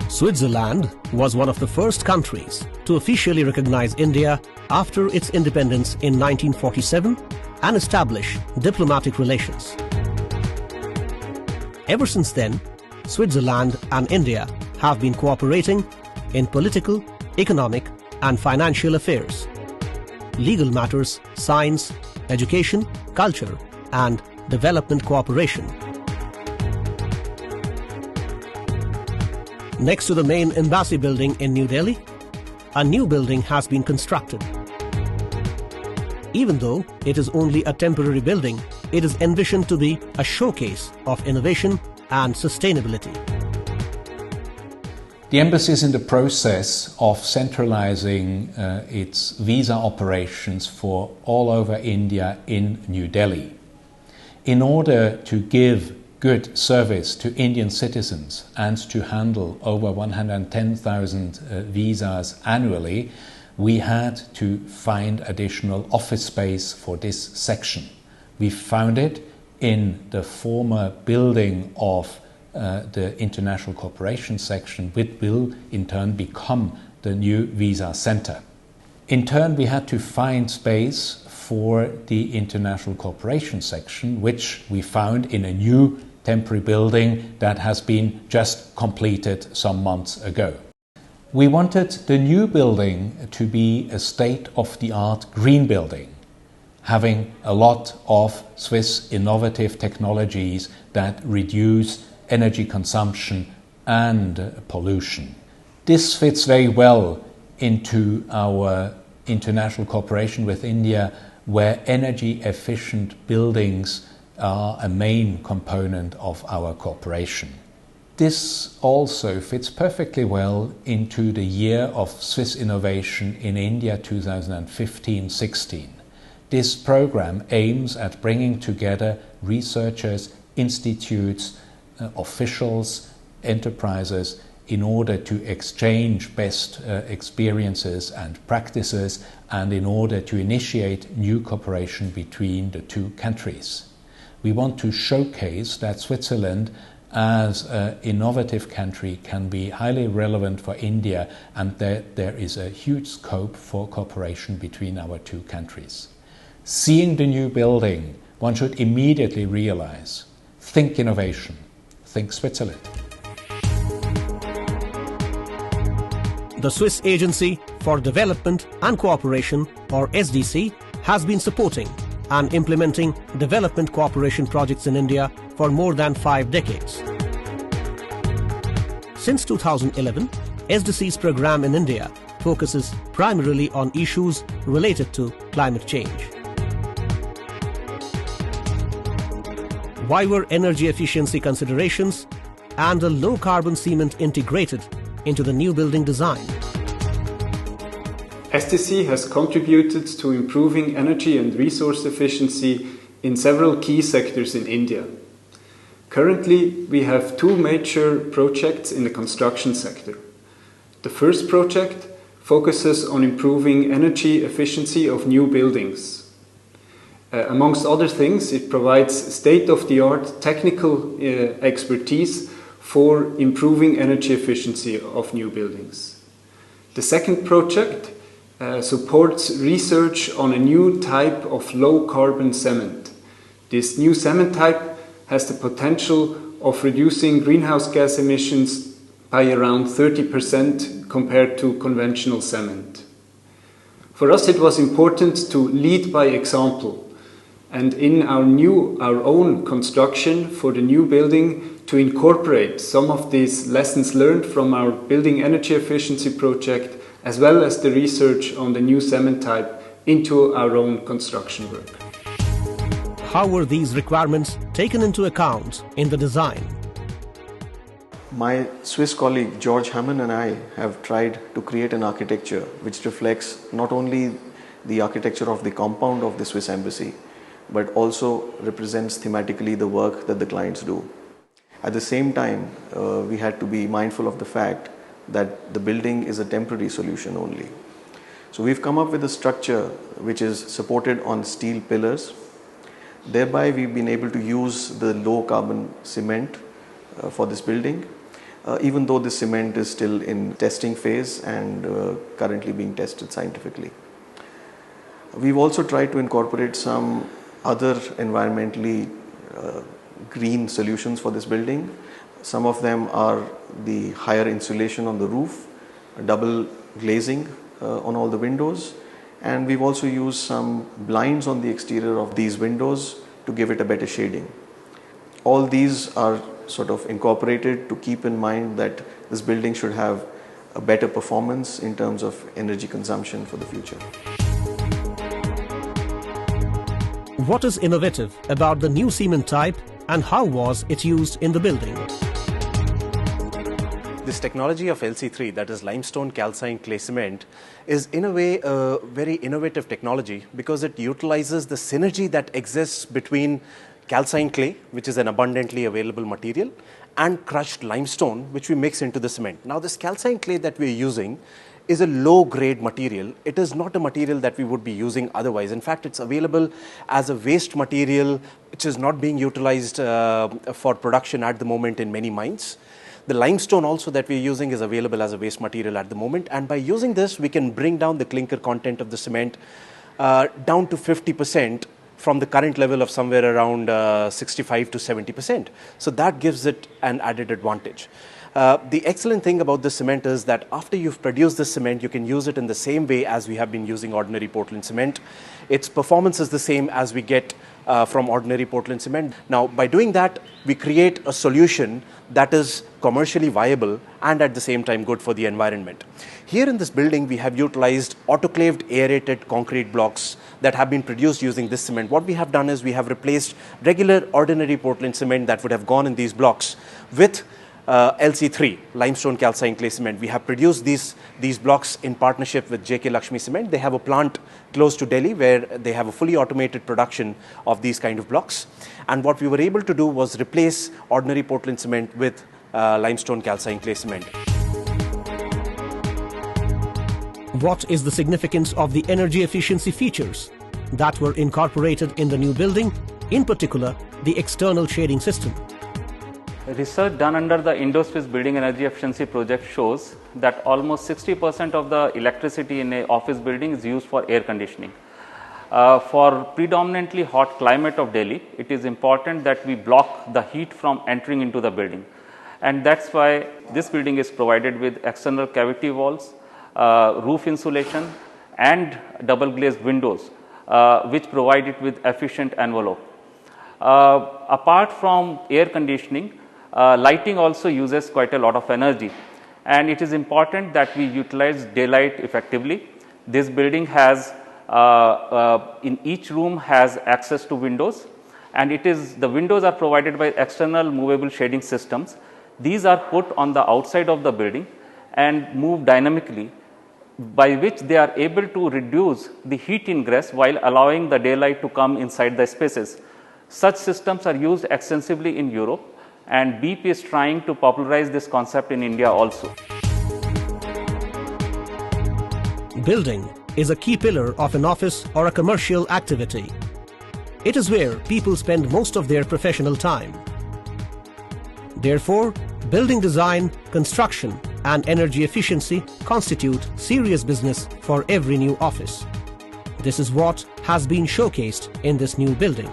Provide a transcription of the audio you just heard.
Switzerland was one of the first countries to officially recognize India after its independence in 1947 and establish diplomatic relations. Ever since then, Switzerland and India have been cooperating in political, economic and financial affairs, legal matters, science, education, culture and development cooperation. Next to the main embassy building in New Delhi, a new building has been constructed. Even though it is only a temporary building, it is envisioned to be a showcase of innovation and sustainability. The embassy is in the process of centralizing its visa operations for all over India in New Delhi. In order to give good service to Indian citizens and to handle over 110,000 visas annually, we had to find additional office space for this section. We found it in the former building of the International Cooperation section, which will in turn become the new visa center. In turn, we had to find space for the International Cooperation section, which we found in a new temporary building that has been just completed some months ago. We wanted the new building to be a state-of-the-art green building, having a lot of Swiss innovative technologies that reduce energy consumption and pollution. This fits very well into our international cooperation with India, where energy-efficient buildings are a main component of our cooperation. This also fits perfectly well into the year of Swiss innovation in India 2015-16. This program aims at bringing together researchers, institutes, officials, enterprises in order to exchange best experiences and practices and in order to initiate new cooperation between the two countries. We want to showcase that Switzerland as an innovative country can be highly relevant for India and that there is a huge scope for cooperation between our two countries. Seeing the new building, one should immediately realize, think innovation, think Switzerland. The Swiss Agency for Development and Cooperation, or SDC, has been supporting and implementing development cooperation projects in India for more than 5 decades. Since 2011, SDC's program in India focuses primarily on issues related to climate change. Why were energy efficiency considerations and a low-carbon cement integrated into the new building design? SDC has contributed to improving energy and resource efficiency in several key sectors in India. Currently, we have 2 major projects in the construction sector. The first project focuses on improving energy efficiency of new buildings. Amongst other things, it provides state-of-the-art technical expertise for improving energy efficiency of new buildings. The second project supports research on a new type of low-carbon cement. This new cement type has the potential of reducing greenhouse gas emissions by around 30% compared to conventional cement. For us, it was important to lead by example, and in our own construction for the new building to incorporate some of these lessons learned from our building energy efficiency project as well as the research on the new cement type into our own construction work. How were these requirements taken into account in the design? My Swiss colleague George Hammond and I have tried to create an architecture which reflects not only the architecture of the compound of the Swiss Embassy, but also represents thematically the work that the clients do. At the same time, we had to be mindful of the fact that the building is a temporary solution only. So we've come up with a structure which is supported on steel pillars. Thereby, we've been able to use the low carbon cement for this building, even though this cement is still in testing phase and currently being tested scientifically. We've also tried to incorporate some other environmentally green solutions for this building. Some of them are the higher insulation on the roof, double glazing on all the windows, and we've also used some blinds on the exterior of these windows to give it a better shading. All these are sort of incorporated to keep in mind that this building should have a better performance in terms of energy consumption for the future. What is innovative about the new cement type and how was it used in the building? This technology of LC3, that is limestone calcined clay cement, is in a way a very innovative technology because it utilizes the synergy that exists between calcined clay, which is an abundantly available material, and crushed limestone, which we mix into the cement. Now, this calcined clay that we are using is a low-grade material. It is not a material that we would be using otherwise. In fact, it's available as a waste material, which is not being utilized for production at the moment in many mines. The limestone also that we're using is available as a waste material at the moment, and by using this, we can bring down the clinker content of the cement down to 50% from the current level of somewhere around 65 to 70%. So that gives it an added advantage. The excellent thing about this cement is that after you've produced this cement, you can use it in the same way as we have been using ordinary Portland cement. Its performance is the same as we get from ordinary Portland cement. Now, by doing that, we create a solution that is commercially viable and at the same time good for the environment. Here in this building, we have utilized autoclaved aerated concrete blocks that have been produced using this cement. What we have done is we have replaced regular ordinary Portland cement that would have gone in these blocks with LC3, limestone calcined clay cement. We have produced these blocks in partnership with JK Lakshmi Cement. They have a plant close to Delhi where they have a fully automated production of these kind of blocks. And what we were able to do was replace ordinary Portland cement with limestone calcined clay cement. What is the significance of the energy efficiency features that were incorporated in the new building, in particular the external shading system? Research done under the Indo-Swiss Building Energy Efficiency Project shows that almost 60% of the electricity in an office building is used for air conditioning. For predominantly hot climate of Delhi, it is important that we block the heat from entering into the building. And that's why this building is provided with external cavity walls, roof insulation and double glazed windows, which provide it with efficient envelope. Apart from air conditioning, lighting also uses quite a lot of energy, and it is important that we utilize daylight effectively. This building has in each room has access to windows, and the windows are provided by external movable shading systems. These are put on the outside of the building and move dynamically, by which they are able to reduce the heat ingress while allowing the daylight to come inside the spaces. Such systems are used extensively in Europe, and BP is trying to popularize this concept in India also. Building is a key pillar of an office or a commercial activity. It is where people spend most of their professional time. Therefore, building design, construction, and energy efficiency constitute serious business for every new office. This is what has been showcased in this new building.